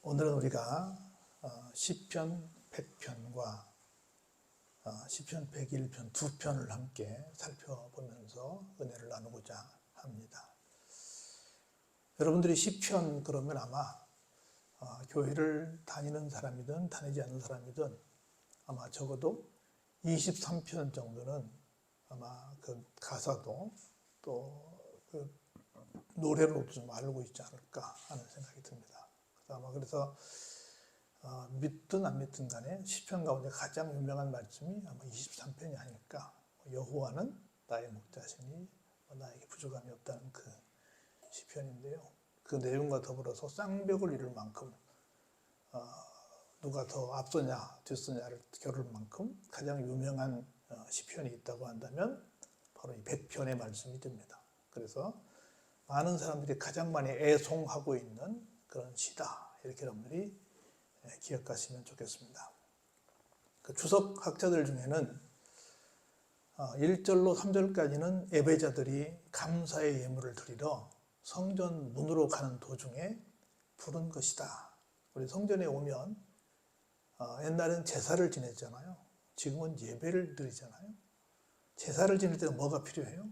오늘은 우리가 시편 100편과 시편 101편 두 편을 함께 살펴보면서 은혜를 나누고자 합니다. 여러분들이 시편 그러면 아마 교회를 다니는 사람이든 다니지 않는 사람이든 아마 적어도 23편 정도는 아마 그 가사도 또 그 노래로도 좀 알고 있지 않을까 하는 생각이 듭니다. 아마 그래서 믿든 안 믿든 간에 시편 가운데 가장 유명한 말씀이 아마 23편이 아닐까. 여호와는 나의 목자시니 나에게 부족함이 없다는 그 시편인데요. 그 내용과 더불어서 쌍벽을 이룰 만큼 누가 더 앞서냐 뒤서냐를 겨룰 만큼 가장 유명한 시편이 있다고 한다면 바로 이 100편의 말씀이 됩니다. 그래서 많은 사람들이 가장 많이 애송하고 있는 그런 시다. 이렇게 여러분들이 기억하시면 좋겠습니다. 그 주석 학자들 중에는 1절로 3절까지는 예배자들이 감사의 예물을 드리러 성전 문으로 가는 도중에 부른 것이다. 우리 성전에 오면 옛날에는 제사를 지냈잖아요. 지금은 예배를 드리잖아요. 제사를 지낼 때는 뭐가 필요해요?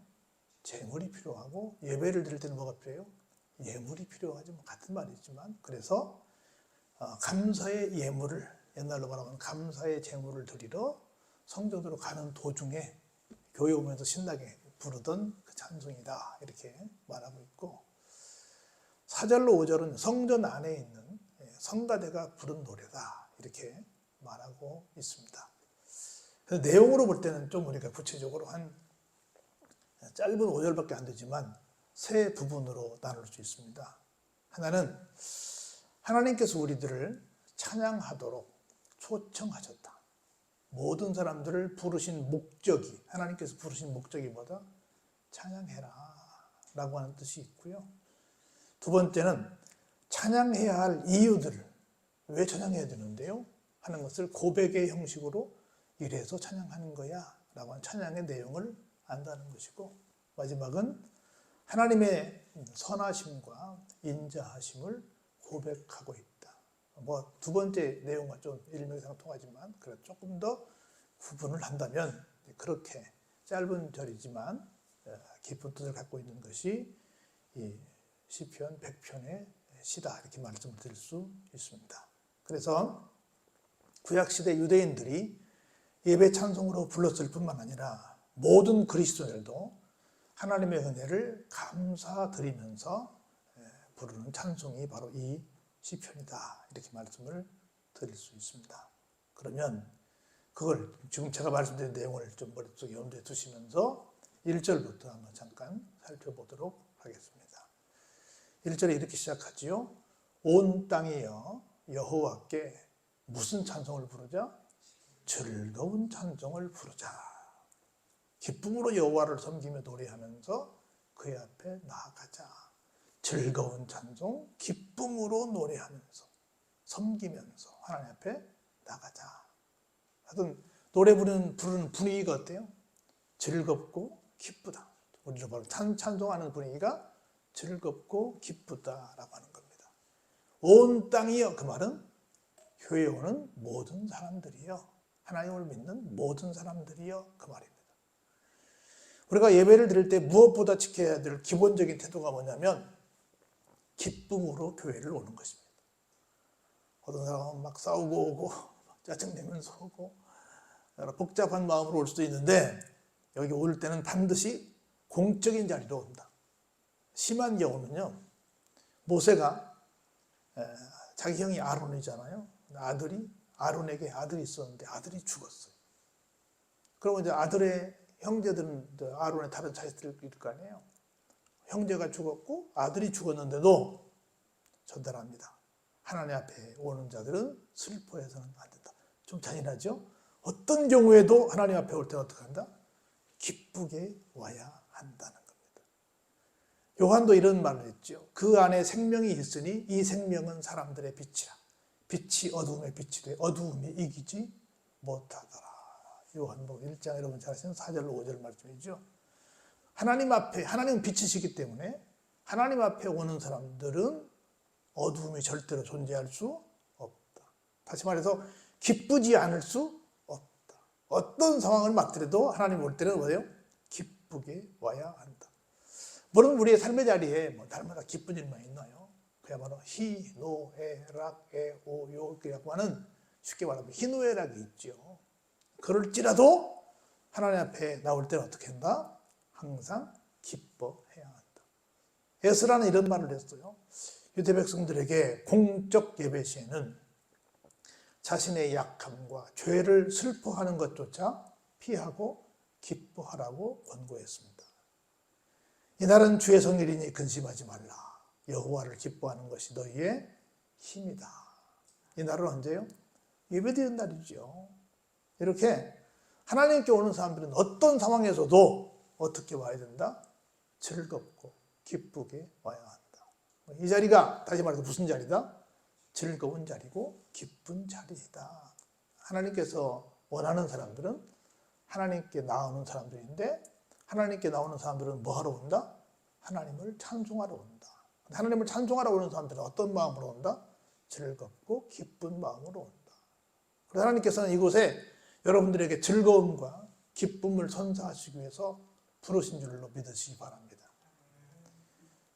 제물이 필요하고, 예배를 드릴 때는 뭐가 필요해요? 예물이 필요하지. 같은 말이지만, 그래서 감사의 예물을, 옛날로 말하면 감사의 제물을 드리러 성전으로 가는 도중에 교회 오면서 신나게 부르던 그 찬송이다. 이렇게 말하고 있고, 4절로 5절은 성전 안에 있는 성가대가 부른 노래다. 이렇게 말하고 있습니다. 그래서 내용으로 볼 때는 좀 우리가 구체적으로 한 짧은 5절밖에 안 되지만 세 부분으로 나눌 수 있습니다. 하나는 하나님께서 우리들을 찬양하도록 초청하셨다. 모든 사람들을 부르신 목적이, 하나님께서 부르신 목적이 뭐다? 찬양해라 라고 하는 뜻이 있고요. 두 번째는 찬양해야 할 이유들을, 왜 찬양해야 되는데요? 하는 것을 고백의 형식으로 이래서 찬양하는 거야 라고 하는 찬양의 내용을 안다는 것이고, 마지막은 하나님의 선하심과 인자하심을 고백하고 있다. 두 번째 내용과 좀 일맥상통하지만 그래도 조금 더 구분을 한다면 그렇게 짧은 절이지만 깊은 뜻을 갖고 있는 것이 이 시편 100편의 시다. 이렇게 말씀을 드릴 수 있습니다. 그래서 구약시대 유대인들이 예배 찬송으로 불렀을 뿐만 아니라 모든 그리스도인들도 하나님의 은혜를 감사드리면서 부르는 찬송이 바로 이 시편이다. 이렇게 말씀을 드릴 수 있습니다. 그러면 그걸 지금 제가 말씀드린 내용을 좀 머릿속에 염두에 두시면서 1절부터 한번 잠깐 살펴보도록 하겠습니다. 1절에 이렇게 시작하지요. 온 땅이여 여호와께 무슨 찬송을 부르자? 즐거운 찬송을 부르자. 기쁨으로 여호와를 섬기며 노래하면서 그의 앞에 나아가자. 즐거운 찬송, 기쁨으로 노래하면서 섬기면서 하나님 앞에 나가자. 하여튼 노래 부르는 분위기가 어때요? 즐겁고 기쁘다. 우리로 바로 찬송하는 분위기가 즐겁고 기쁘다라고 하는 겁니다. 온 땅이여, 그 말은 교회에 오는 모든 사람들이여, 하나님을 믿는 모든 사람들이여, 그 말입니다. 우리가 예배를 드릴 때 무엇보다 지켜야 될 기본적인 태도가 뭐냐면 기쁨으로 교회를 오는 것입니다. 어떤 사람은 막 싸우고 오고 짜증내면서 오고 복잡한 마음으로 올 수도 있는데, 여기 올 때는 반드시 공적인 자리로 온다. 심한 경우는요, 모세가 자기 형이 아론이잖아요. 아론에게 아들이 있었는데 아들이 죽었어요. 그러면 이제 아들의 형제들은 아론의 다른 자식들일 거 아니에요. 형제가 죽었고 아들이 죽었는데도 전달합니다. 하나님 앞에 오는 자들은 슬퍼해서는 안 된다. 좀 잔인하죠? 어떤 경우에도 하나님 앞에 올 때는 어떻게 한다? 기쁘게 와야 한다는 겁니다. 요한도 이런 말을 했죠. 그 안에 생명이 있으니 이 생명은 사람들의 빛이라. 빛이 어두움에 빛이 돼 어두움이 이기지 못하더라. 요한복음 1장 여러분 잘 아시는 4절로 5절 말씀이죠. 하나님 앞에, 하나님은 빛이시기 때문에 하나님 앞에 오는 사람들은 어두움이 절대로 존재할 수 없다. 다시 말해서 기쁘지 않을 수 없다. 어떤 상황을 맞더라도 하나님 올 때는 뭐예요? 기쁘게 와야 한다. 물론 우리의 삶의 자리에 날마다 기쁜 일만 있나요? 그야말로 희노애락 애오요라고 하는, 쉽게 말하면 희노애락이 있죠. 그럴지라도 하나님 앞에 나올 때는 어떻게 한다? 항상 기뻐해야 한다. 에스라는 이런 말을 했어요. 유대 백성들에게 공적 예배 시에는 자신의 약함과 죄를 슬퍼하는 것조차 피하고 기뻐하라고 권고했습니다. 이날은 주의 성일이니 근심하지 말라. 여호와를 기뻐하는 것이 너희의 힘이다. 이날은 언제요? 예배드리는 날이죠. 이렇게 하나님께 오는 사람들은 어떤 상황에서도 어떻게 와야 된다? 즐겁고 기쁘게 와야 한다. 이 자리가 다시 말해서 무슨 자리다? 즐거운 자리고 기쁜 자리이다. 하나님께서 원하는 사람들은 하나님께 나오는 사람들인데, 하나님께 나오는 사람들은 뭐 하러 온다? 하나님을 찬송하러 온다. 하나님을 찬송하러 오는 사람들은 어떤 마음으로 온다? 즐겁고 기쁜 마음으로 온다. 그래서 하나님께서는 이곳에 여러분들에게 즐거움과 기쁨을 선사하시기 위해서 부르신 줄로 믿으시기 바랍니다.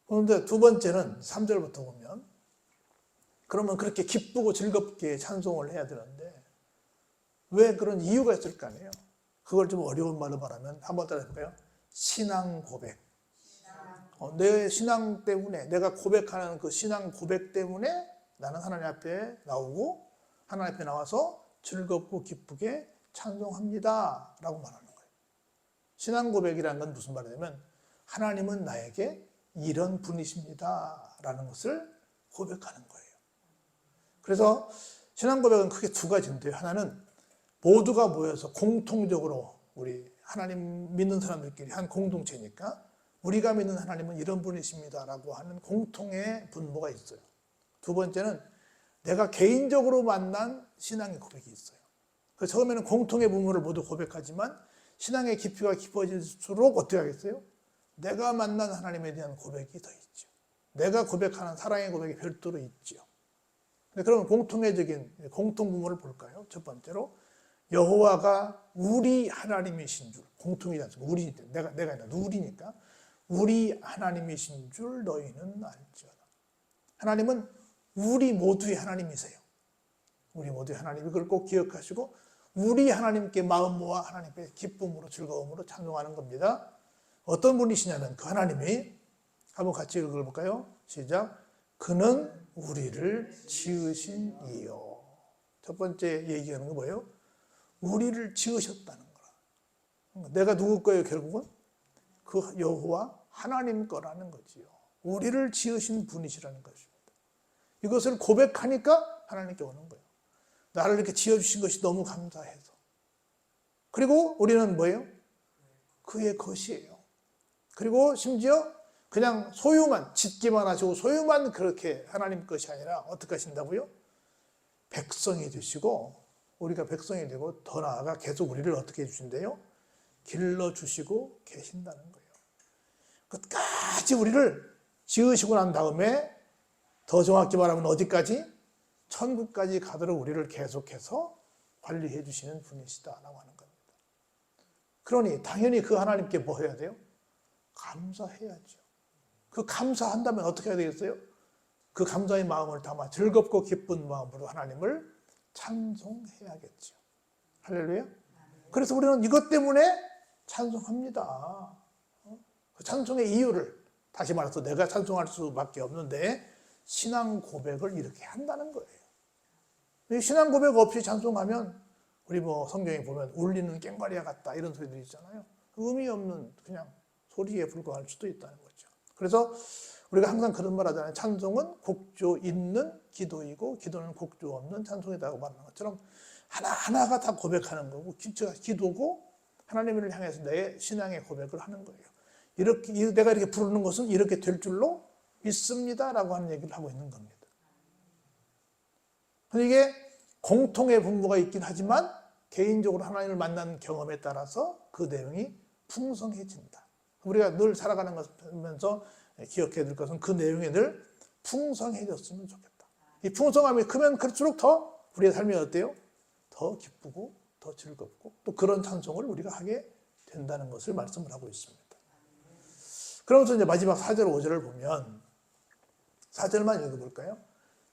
그런데 두 번째는 3절부터 보면, 그러면 그렇게 기쁘고 즐겁게 찬송을 해야 되는데 왜 그런 이유가 있을 거 아니에요? 그걸 좀 어려운 말로 말하면 한번 따라 해볼까요? 신앙 고백. 내 신앙 때문에, 내가 고백하는 그 신앙 고백 때문에 나는 하나님 앞에 나오고 하나님 앞에 나와서 즐겁고 기쁘게 찬송합니다 라고 말하는 거예요. 신앙 고백이라는 건 무슨 말이냐면 하나님은 나에게 이런 분이십니다 라는 것을 고백하는 거예요. 그래서 신앙 고백은 크게 두 가지인데요. 하나는 모두가 모여서 공통적으로 우리 하나님 믿는 사람들끼리 한 공동체니까 우리가 믿는 하나님은 이런 분이십니다 라고 하는 공통의 분모가 있어요. 두 번째는 내가 개인적으로 만난 신앙의 고백이 있어요. 그래서 처음에는 공통의 분모를 모두 고백하지만 신앙의 깊이가 깊어질수록 어떻게 하겠어요? 내가 만난 하나님에 대한 고백이 더 있죠. 내가 고백하는 사랑의 고백이 별도로 있죠. 그러면 공통적인 공통 분모를 볼까요? 첫 번째로 여호와가 우리 하나님이신 줄, 공통이지 않습니까? 우리, 내가 아니라 우리니까 우리 하나님이신 줄 너희는 알지어다. 하나님은 우리 모두의 하나님이세요. 우리 모두의 하나님, 이걸 꼭 기억하시고 우리 하나님께 마음 모아 하나님께 기쁨으로 즐거움으로 찬송하는 겁니다. 어떤 분이시냐면 그 하나님이, 한번 같이 읽어볼까요? 시작. 그는 우리를 지으신 이요. 첫 번째 얘기하는 거 뭐예요? 우리를 지으셨다는 거라. 내가 누구 거예요? 결국은 그 여호와 하나님 거라는 거지요. 우리를 지으신 분이시라는 것입니다. 이것을 고백하니까 하나님께 오는 거예요. 나를 이렇게 지어주신 것이 너무 감사해서. 그리고 우리는 뭐예요? 그의 것이에요. 그리고 심지어 그냥 소유만, 짓기만 하시고 소유만 그렇게 하나님 것이 아니라 어떻게 하신다고요? 백성이 되시고, 우리가 백성이 되고 더 나아가 계속 우리를 어떻게 해주신대요? 길러주시고 계신다는 거예요. 끝까지 우리를 지으시고 난 다음에 더 정확히 말하면 어디까지? 천국까지 가도록 우리를 계속해서 관리해 주시는 분이시다라고 하는 겁니다. 그러니 당연히 그 하나님께 뭐 해야 돼요? 감사해야죠. 그 감사한다면 어떻게 해야 되겠어요? 그 감사의 마음을 담아 즐겁고 기쁜 마음으로 하나님을 찬송해야겠죠. 할렐루야. 그래서 우리는 이것 때문에 찬송합니다. 그 찬송의 이유를 다시 말해서 내가 찬송할 수밖에 없는데 신앙 고백을 이렇게 한다는 거예요. 신앙 고백 없이 찬송하면 우리 뭐 성경에 보면 울리는 꽹과리와 같다 이런 소리들이 있잖아요. 의미 없는 그냥 소리에 불과할 수도 있다는 거죠. 그래서 우리가 항상 그런 말 하잖아요. 찬송은 곡조 있는 기도이고 기도는 곡조 없는 찬송이라고 말하는 것처럼 하나하나가 다 고백하는 거고 기도고 하나님을 향해서 내 신앙의 고백을 하는 거예요. 이렇게 내가 이렇게 부르는 것은 이렇게 될 줄로 믿습니다라고 하는 얘기를 하고 있는 겁니다. 이게 공통의 분모가 있긴 하지만 개인적으로 하나님을 만난 경험에 따라서 그 내용이 풍성해진다. 우리가 늘 살아가는 것면서 기억해야 될 것은 그 내용에 늘 풍성해졌으면 좋겠다. 이 풍성함이 크면 클수록 더 우리의 삶이 어때요? 더 기쁘고 더 즐겁고 또 그런 찬송을 우리가 하게 된다는 것을 말씀을 하고 있습니다. 그러면서 이제 마지막 4절 5절을 보면 4절만 읽어볼까요?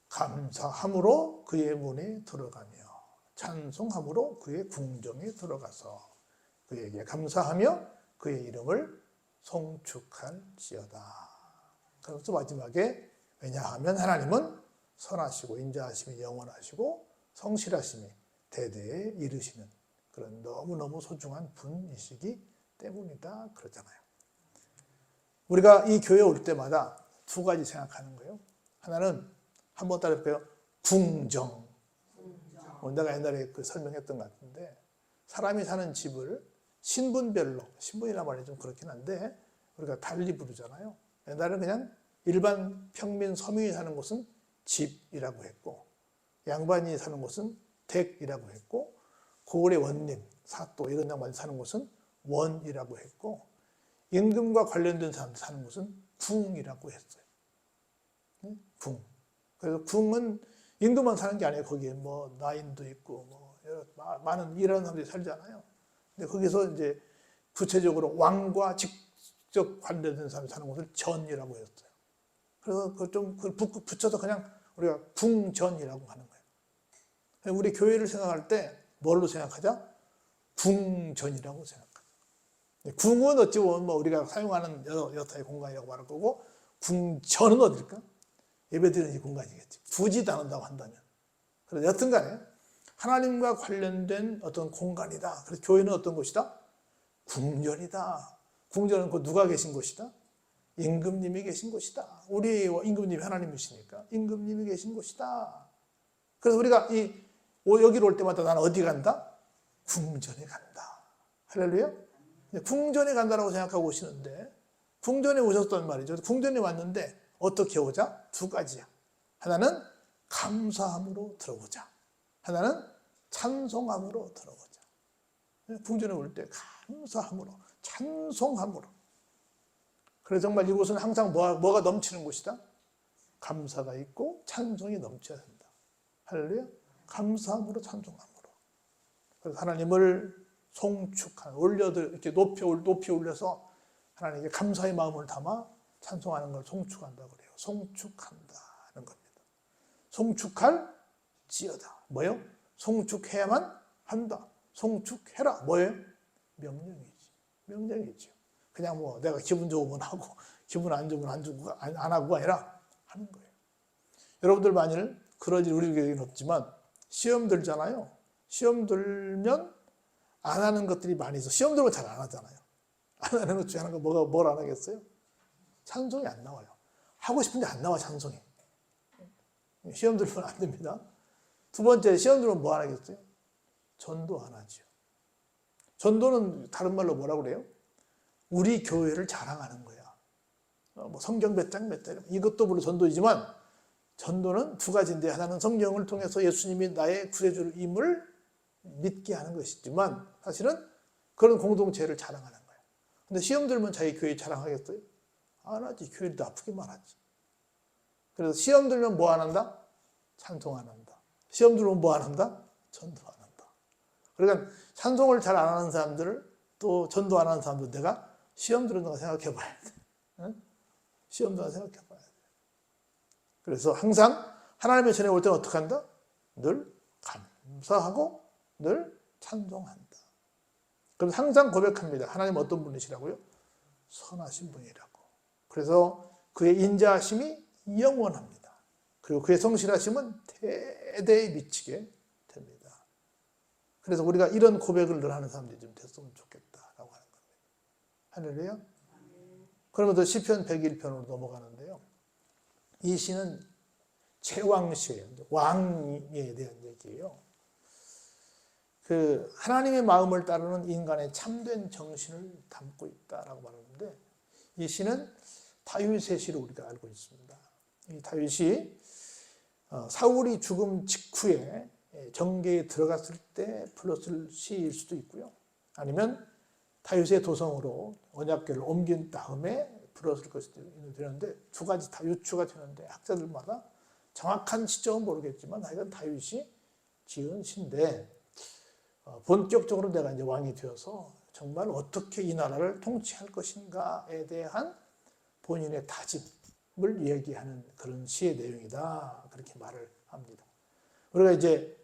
감사함으로 그의 문에 들어가며 찬송함으로 그의 궁정에 들어가서 그에게 감사하며 그의 이름을 송축할지어다. 그래서 마지막에 왜냐하면 하나님은 선하시고 인자하심이 영원하시고 성실하심이 대대에 이르시는 그런 너무너무 소중한 분이시기 때문이다 그러잖아요. 우리가 이 교회에 올 때마다 두 가지 생각하는 거예요. 하나는 한번 따라해볼까요? 궁정. 내가 옛날에 설명했던 것 같은데 사람이 사는 집을 신분별로, 신분이란 말이 좀 그렇긴 한데 우리가 달리 부르잖아요. 옛날에는 그냥 일반 평민 서민이 사는 곳은 집이라고 했고 양반이 사는 곳은 댁이라고 했고 고을의 원님, 사또 이런 양반이 사는 곳은 원이라고 했고 임금과 관련된 사람들 사는 곳은 궁이라고 했어요. 궁. 그래서 궁은 임금만 사는 게 아니에요. 거기에 뭐 나인도 있고 뭐 많은 일하는 사람들이 살잖아요. 근데 거기서 이제 구체적으로 왕과 직접 관련된 사람이 사는 곳을 전이라고 했어요. 그래서 그걸 붙여서 그냥 우리가 궁전이라고 하는 거예요. 우리 교회를 생각할 때 뭘로 생각하자? 궁전이라고 생각하죠. 궁은 어찌 보면 뭐 우리가 사용하는 여타의 공간이라고 말할 거고 궁전은 어딜까? 예배드리는 이 공간이겠지. 부지도 않는다고 한다면. 그래서 여튼 간에 하나님과 관련된 어떤 공간이다. 그래서 교회는 어떤 곳이다? 궁전이다. 궁전은 그 누가 계신 곳이다? 임금님이 계신 곳이다. 우리 임금님이 하나님이시니까 임금님이 계신 곳이다. 그래서 우리가 여기로 올 때마다 나는 어디 간다? 궁전에 간다. 할렐루야. 궁전에 간다라고 생각하고 오시는데 궁전에 오셨단 말이죠. 궁전에 왔는데 어떻게 오자? 두 가지야. 하나는 감사함으로 들어오자. 하나는 찬송함으로 들어오자. 궁전에 올 때 감사함으로, 찬송함으로. 그래서 정말 이곳은 항상 뭐가 넘치는 곳이다? 감사가 있고 찬송이 넘쳐야 된다. 할렐루야. 감사함으로 찬송함으로. 그래서 하나님을 송축한, 이렇게 높이 올려서 하나님께 감사의 마음을 담아 찬송하는 걸 송축한다고 그래요. 송축한다는 겁니다. 송축할지어다. 뭐예요? 송축해야만 한다. 송축해라. 뭐예요? 명령이지. 명령이죠. 그냥 뭐 내가 기분 좋으면 하고 기분 안 좋으면 안 하고가 아니라 하는 거예요. 여러분들 만일 그러지 우리 교회는 없지만 시험 들잖아요. 시험 들면 안 하는 것들이 많이 있어. 시험 들면 잘 안 하잖아요. 안 하는 것 중에 하나가 뭘 안 하겠어요? 찬송이 안 나와요. 하고 싶은데 안 나와 찬송이. 시험 들면 안 됩니다. 두 번째 시험 들면 뭐 안 하겠어요? 전도 안 하죠. 전도는 다른 말로 뭐라고 그래요? 우리 교회를 자랑하는 거야. 뭐 성경 몇 장 몇 장 이것도 물론 전도이지만 전도는 두 가지인데 하나는 성경을 통해서 예수님이 나의 구세주임을 믿게 하는 것이지만 사실은 그런 공동체를 자랑하는 거예요. 근데 시험 들면 자기 교회 자랑하겠어요? 안 하지. 교회를 나쁘게만 하지. 그래서 시험 들면 뭐 안 한다? 찬송 안 한다. 시험 들면 뭐 안 한다? 전도 안 한다. 그러니까 찬송을 잘 안 하는 사람들을 또 전도 안 하는 사람들 내가 시험 들은가 생각해 봐야 돼. 응? 시험 들은가 생각해 봐야 돼. 그래서 항상 하나님의 전에 올 때는 어떻게 한다? 늘 감사하고 늘 찬송한다. 그럼 항상 고백합니다. 하나님 어떤 분이시라고요? 선하신 분이라고. 그래서 그의 인자하심이 영원합니다. 그리고 그의 성실하심은 대대에 미치게 됩니다. 그래서 우리가 이런 고백을 늘 하는 사람들이 좀 됐으면 좋겠다라고 하는 겁니다. 할렐루야. 그러면서 시편 101편으로 넘어가는데요. 이 시는 제왕시예요. 왕에 대한 얘기예요. 하나님의 마음을 따르는 인간의 참된 정신을 담고 있다라고 말하는데 이 시는 다윗의 시로 우리가 알고 있습니다. 이 다윗이 사울이 죽음 직후에 정계에 들어갔을 때 불렀을 시일 수도 있고요. 아니면 다윗의 도성으로 언약궤를 옮긴 다음에 들었을 것이 되는데 두 가지 다 유추가 되는데 학자들마다 정확한 시점은 모르겠지만 하여간 다윗이 지은 시인데 본격적으로 내가 이제 왕이 되어서 정말 어떻게 이 나라를 통치할 것인가에 대한 본인의 다짐을 얘기하는 그런 시의 내용이다. 그렇게 말을 합니다. 우리가 이제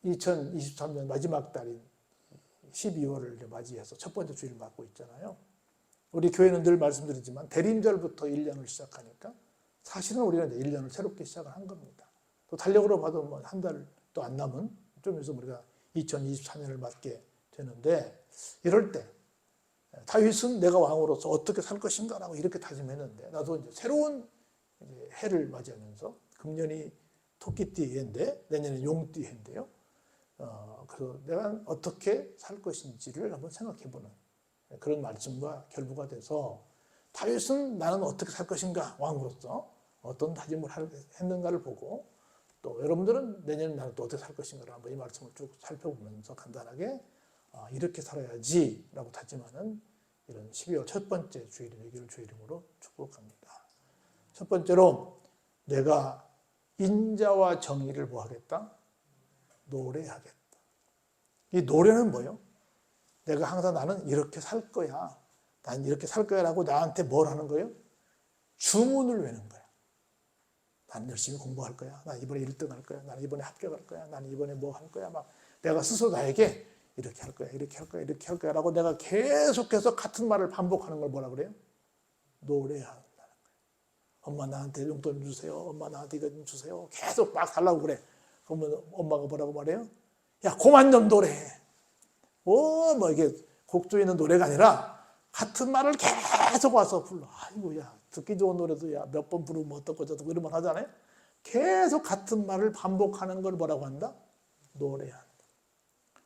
2023년 마지막 달인 12월을 맞이해서 첫 번째 주일을 맞고 있잖아요. 우리 교회는 늘 말씀드리지만 대림절부터 1년을 시작하니까 사실은 우리가 이제 1년을 새롭게 시작을 한 겁니다. 또 달력으로 봐도 뭐 한 달도 안 남은 좀 있으면 우리가 2024년을 맞게 되는데 이럴 때 다윗은 내가 왕으로서 어떻게 살 것인가라고 이렇게 다짐했는데 나도 이제 새로운 해를 맞이하면서 금년이 토끼띠 해인데 내년에 용띠 해인데요. 그래서 내가 어떻게 살 것인지를 한번 생각해보는 그런 말씀과 결부가 돼서 다윗은 나는 어떻게 살 것인가 왕으로서 어떤 다짐을 했는가를 보고 또 여러분들은 내년에 나는 또 어떻게 살 것인가를 한번 이 말씀을 쭉 살펴보면서 간단하게 이렇게 살아야지 라고 다짐하는 이런 12월 첫 번째 주일 되기를 주의 이름으로 축복합니다. 첫 번째로 내가 인자와 정의를 뭐 하겠다? 노래하겠다. 이 노래는 뭐예요? 내가 항상 나는 이렇게 살 거야. 난 이렇게 살 거야 라고 나한테 뭘 하는 거예요? 주문을 외는 거야. 나는 열심히 공부할 거야. 난 이번에 1등 할 거야. 나는 이번에 합격할 거야. 나는 이번에 뭐 할 거야. 막 내가 스스로 나에게 이렇게 할 거야. 이렇게 할 거야. 이렇게 할 거야. 라고 내가 계속해서 같은 말을 반복하는 걸 뭐라 그래요? 노래한다는 거예요. 엄마 나한테 용돈 주세요. 엄마 나한테 이거 좀 주세요. 계속 막 달라고 그래. 그러면 엄마가 뭐라고 말해요? 야, 그만 좀 노래해. 뭐 이게 곡조 있는 노래가 아니라 같은 말을 계속 와서 불러. 아이고, 야, 듣기 좋은 노래도 야, 몇 번 부르면 어떻고 저떻고 이런 말 하잖아요. 계속 같은 말을 반복하는 걸 뭐라고 한다? 노래한다.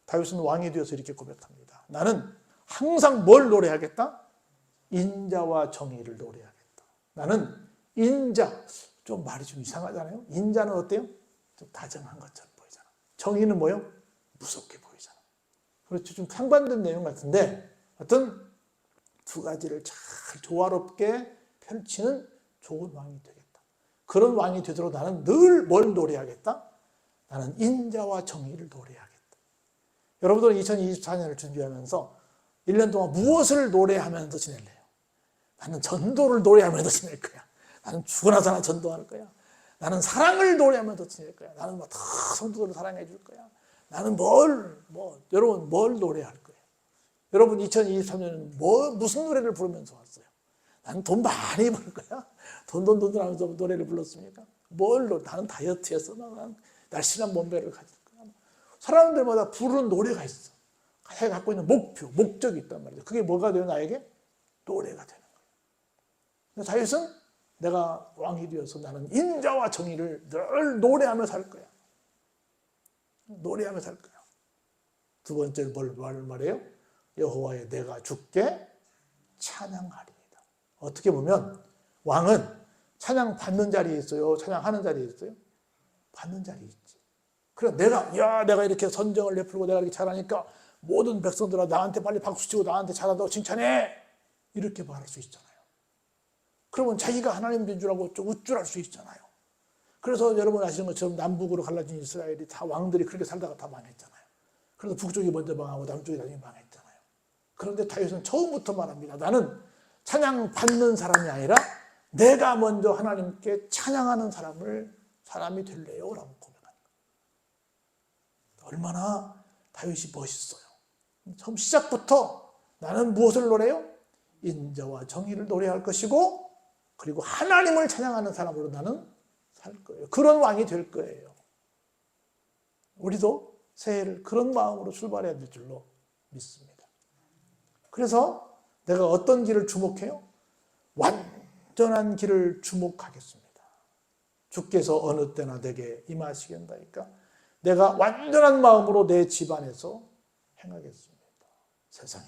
다윗은 왕이 되어서 이렇게 고백합니다. 나는 항상 뭘 노래하겠다? 인자와 정의를 노래하겠다. 나는 인자, 좀 말이 좀 이상하잖아요. 인자는 어때요? 좀 다정한 것처럼 보이잖아. 정의는 뭐요? 무섭게 보이잖아. 그렇죠. 좀 상반된 내용 같은데 하여튼 두 가지를 잘 조화롭게 펼치는 좋은 왕이 되겠다. 그런 왕이 되도록 나는 늘 뭘 노래하겠다? 나는 인자와 정의를 노래하겠다. 여러분들은 2024년을 준비하면서 1년 동안 무엇을 노래하면서 지낼래요? 나는 전도를 노래하면서 지낼 거야. 나는 죽어나서나 전도할 거야. 나는 사랑을 노래하면서 지낼 거야. 나는 다 성도들을 사랑해 줄 거야. 나는 여러분 뭘 노래할 거예요? 여러분 2023년은 무슨 노래를 부르면서 왔어요? 나는 돈 많이 벌 거야. 돈 하면서 노래를 불렀습니까? 나는 다이어트했어. 나는 날씬한 몸매를 가질 거야. 사람들마다 부르는 노래가 있어. 자기가 갖고 있는 목표, 목적이 있단 말이죠. 그게 뭐가 돼요? 나에게? 노래가 되는 거예요. 다윗은 내가 왕이 되어서 나는 인자와 정의를 늘 노래하며 살 거야. 노래하며 살 거야. 두 번째로 뭘 말해요? 여호와의 내가 주께 찬양하리이다. 어떻게 보면 왕은 찬양 받는 자리에 있어요? 찬양하는 자리에 있어요? 받는 자리에 있지. 그래 내가 이렇게 선정을 베풀고 내가 이렇게 잘하니까 모든 백성들아 나한테 빨리 박수치고 나한테 잘한다고 칭찬해. 이렇게 말할 수 있잖아요. 그러면 자기가 하나님 된 줄 알고 좀 우쭐할 수 있잖아요. 그래서 여러분 아시는 것처럼 남북으로 갈라진 이스라엘이 다 왕들이 그렇게 살다가 다 망했잖아요. 그래서 북쪽이 먼저 망하고 남쪽이 나중에 망했잖아요. 그런데 다윗은 처음부터 말합니다. 나는 찬양 받는 사람이 아니라 내가 먼저 하나님께 찬양하는 사람이 될래요 라고 고백합니다. 얼마나 다윗이 멋있어요. 처음 시작부터 나는 무엇을 노래요? 인자와 정의를 노래할 것이고 그리고 하나님을 찬양하는 사람으로 나는 살 거예요. 그런 왕이 될 거예요. 우리도 새해를 그런 마음으로 출발해야 될 줄로 믿습니다. 그래서 내가 어떤 길을 주목해요? 완전한 길을 주목하겠습니다. 주께서 어느 때나 내게 임하시겠나이까? 내가 완전한 마음으로 내 집안에서 행하겠습니다. 세상에.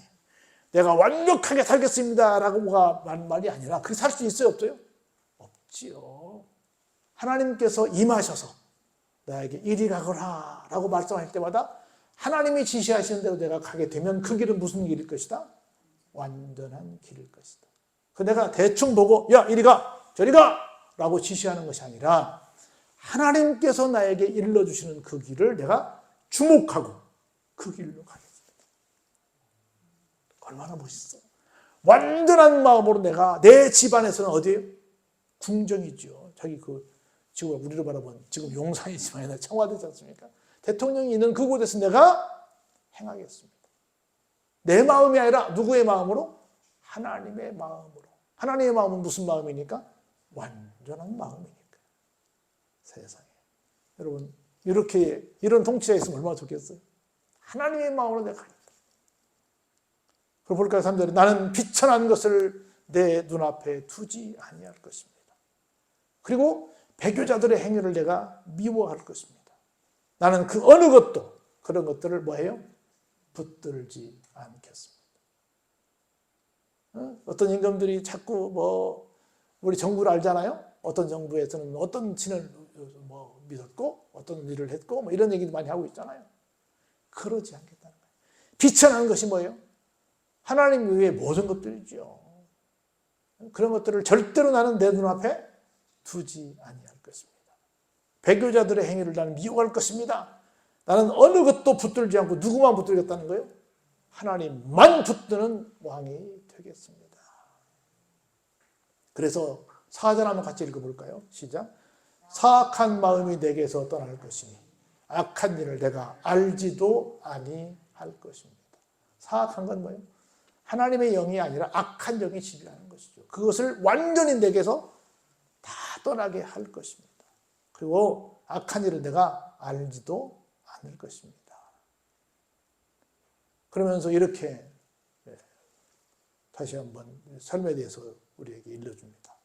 내가 완벽하게 살겠습니다 라고가 말이 아니라 그렇게 살 수 있어요? 없어요? 없지요. 하나님께서 임하셔서 나에게 이리 가거라 라고 말씀하실 때마다 하나님이 지시하시는 대로 내가 가게 되면 그 길은 무슨 길일 것이다? 완전한 길일 것이다. 그 내가 대충 보고 야 이리 가 저리 가 라고 지시하는 것이 아니라 하나님께서 나에게 일러주시는 그 길을 내가 주목하고 그 길로 가겠습니다. 얼마나 멋있어. 완전한 마음으로 내가 내 집안에서는 어디에요? 궁정이죠. 자기 지금 우리로 바라본 지금 용산이지만 청와대지 않습니까? 대통령이 있는 그곳에서 내가 행하겠습니다. 내 마음이 아니라 누구의 마음으로? 하나님의 마음으로. 하나님의 마음은 무슨 마음이니까? 완전한 마음이니까. 세상에. 여러분 이런 통치가 있으면 얼마나 좋겠어요? 하나님의 마음으로 내가 합니다. 그리고 볼까요? 3절에 나는 비천한 것을 내 눈앞에 두지 아니할 것입니다. 그리고 배교자들의 행위를 내가 미워할 것입니다. 나는 그 어느 것도 그런 것들을 뭐해요? 붙들지 않겠습니다. 어떤 임금들이 자꾸 우리 정부를 알잖아요. 어떤 정부에서는 어떤 신을 믿었고 어떤 일을 했고 이런 얘기도 많이 하고 있잖아요. 그러지 않겠다는 거예요. 비천한 것이 뭐예요? 하나님 외의 모든 것들이죠. 그런 것들을 절대로 나는 내 눈앞에 두지 아니할 것입니다. 배교자들의 행위를 나는 미워할 것입니다. 나는 어느 것도 붙들지 않고 누구만 붙들겠다는 거예요? 하나님만 붙드는 왕이 되겠습니다. 그래서 4절 한번 같이 읽어볼까요? 시작. 사악한 마음이 내게서 떠날 것이니 악한 일을 내가 알지도 아니할 것입니다. 사악한 건 뭐예요? 하나님의 영이 아니라 악한 영이 지배하는 것이죠. 그것을 완전히 내게서 다 떠나게 할 것입니다. 그리고 악한 일을 내가 알지도 않을 것입니다. 그러면서 이렇게 다시 한번 삶에 대해서 우리에게 일러줍니다.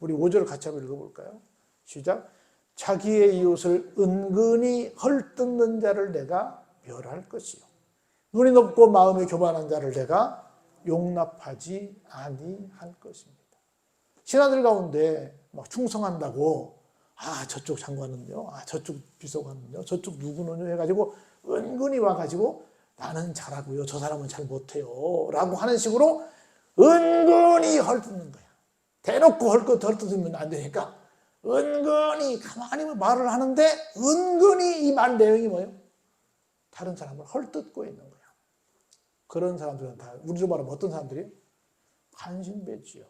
우리 5절 같이 한번 읽어볼까요? 시작. 자기의 이웃을 은근히 헐뜯는 자를 내가 멸할 것이요 눈이 높고 마음이 교만한 자를 내가 용납하지 아니할 것입니다. 신하들 가운데 막 충성한다고 저쪽 장관은요, 저쪽 비서관은요, 저쪽 누구는요 해가지고 은근히 와가지고 나는 잘하고요, 저 사람은 잘 못해요 라고 하는 식으로 은근히 헐뜯는 거야. 대놓고 헐뜯으면 안 되니까 은근히 가만히 말을 하는데 은근히 이 말 내용이 뭐예요? 다른 사람을 헐뜯고 있는 거야. 그런 사람들은 다 우리로 말하면 어떤 사람들이에요? 간신배지요.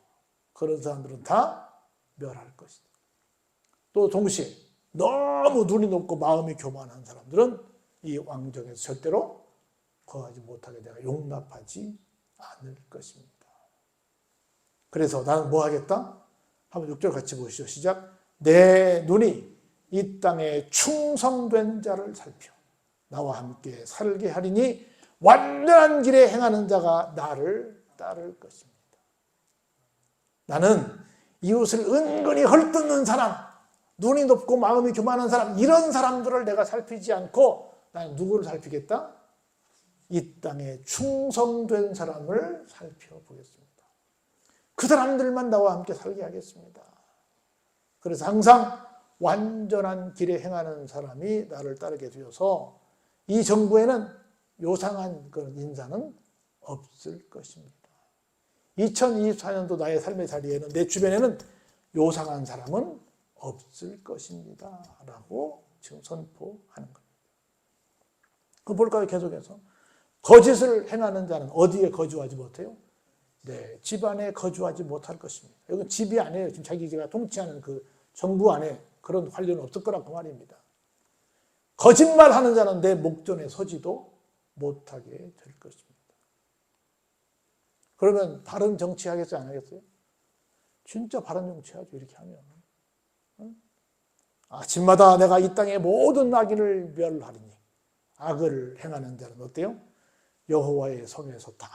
그런 사람들은 다 멸할 것이다. 또 동시에 너무 눈이 높고 마음이 교만한 사람들은 이 왕정에서 절대로 거하지 못하게 내가 용납하지 않을 것입니다. 그래서 나는 뭐 하겠다? 한번 6절 같이 보시죠. 시작. 내 눈이 이 땅에 충성된 자를 살펴 나와 함께 살게 하리니 완전한 길에 행하는 자가 나를 따를 것입니다. 나는 이웃을 은근히 헐뜯는 사람, 눈이 높고 마음이 교만한 사람, 이런 사람들을 내가 살피지 않고 나는 누구를 살피겠다? 이 땅에 충성된 사람을 살펴보겠습니다. 그 사람들만 나와 함께 살게 하겠습니다. 그래서 항상 완전한 길에 행하는 사람이 나를 따르게 되어서 이 정부에는 요상한 그런 인사는 없을 것입니다. 2024년도 나의 삶의 자리에는 내 주변에는 요상한 사람은 없을 것입니다. 라고 지금 선포하는 겁니다. 그 볼까요? 계속해서. 거짓을 행하는 자는 어디에 거주하지 못해요? 네, 집 안에 거주하지 못할 것입니다. 이건 집이 아니에요. 지금 자기가 통치하는 그 정부 안에 그런 관련은 없을 거라고 말입니다. 거짓말하는 자는 내 목전에 서지도 못하게 될 것입니다. 그러면 바른 정치하겠어요? 안 하겠어요? 진짜 바른 정치하죠. 이렇게 하면. 아침마다 내가 이 땅의 모든 악인을 멸하리니 악을 행하는 자는 어때요? 여호와의 성에서 다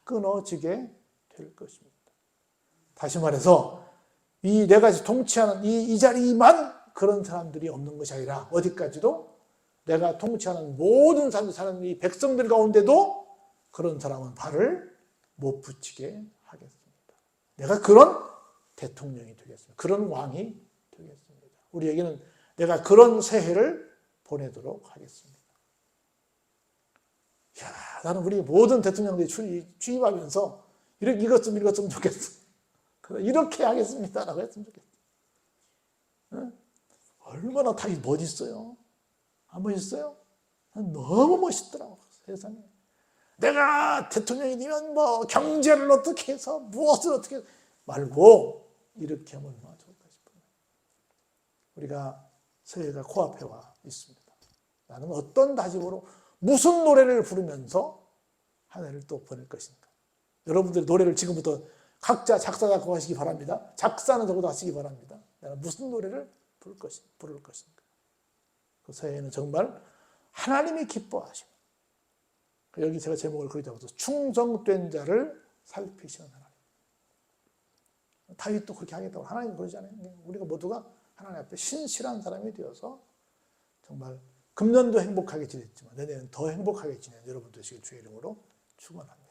끊어지게 될 것입니다. 다시 말해서 내가 통치하는 이 자리만 그런 사람들이 없는 것이 아니라 어디까지도 내가 통치하는 모든 사람들 사는 이 백성들 가운데도 그런 사람은 발을 못 붙이게 하겠습니다. 내가 그런 대통령이 되겠습니다. 그런 왕이 되겠습니다. 우리에게는 내가 그런 새해를 보내도록 하겠습니다. 나는 우리 모든 대통령들이 취임하면서 이것 좀 읽었으면 좋겠어. 이렇게 하겠습니다라고 했으면 좋겠어요. 얼마나 다윗 멋있어요. 안 멋있어요? 너무 멋있더라고 세상에. 내가 대통령이 되면 뭐 경제를 어떻게 해서 무엇을 어떻게 해서 말고 이렇게 하면 얼마나 좋을까 싶어요. 우리가 새해가 코앞에 와 있습니다. 나는 어떤 다짐으로 무슨 노래를 부르면서 한 해를 또 보낼 것인가. 여러분들 노래를 지금부터 각자 작사 작곡하시기 바랍니다. 작사는 적어도 하시기 바랍니다. 내가 무슨 노래를 부를 것인가. 그 새해에는 정말 하나님이 기뻐하시고 여기 제가 제목을 그렇게 잡아서 충성된 자를 살피시는 하나님. 다윗도 그렇게 하겠다고 하나님 그러잖아요. 우리가 모두가 하나님 앞에 신실한 사람이 되어서 정말 금년도 행복하게 지냈지만 내년은 더 행복하게 지내는 여러분 되시길 주의 이름으로 축원합니다.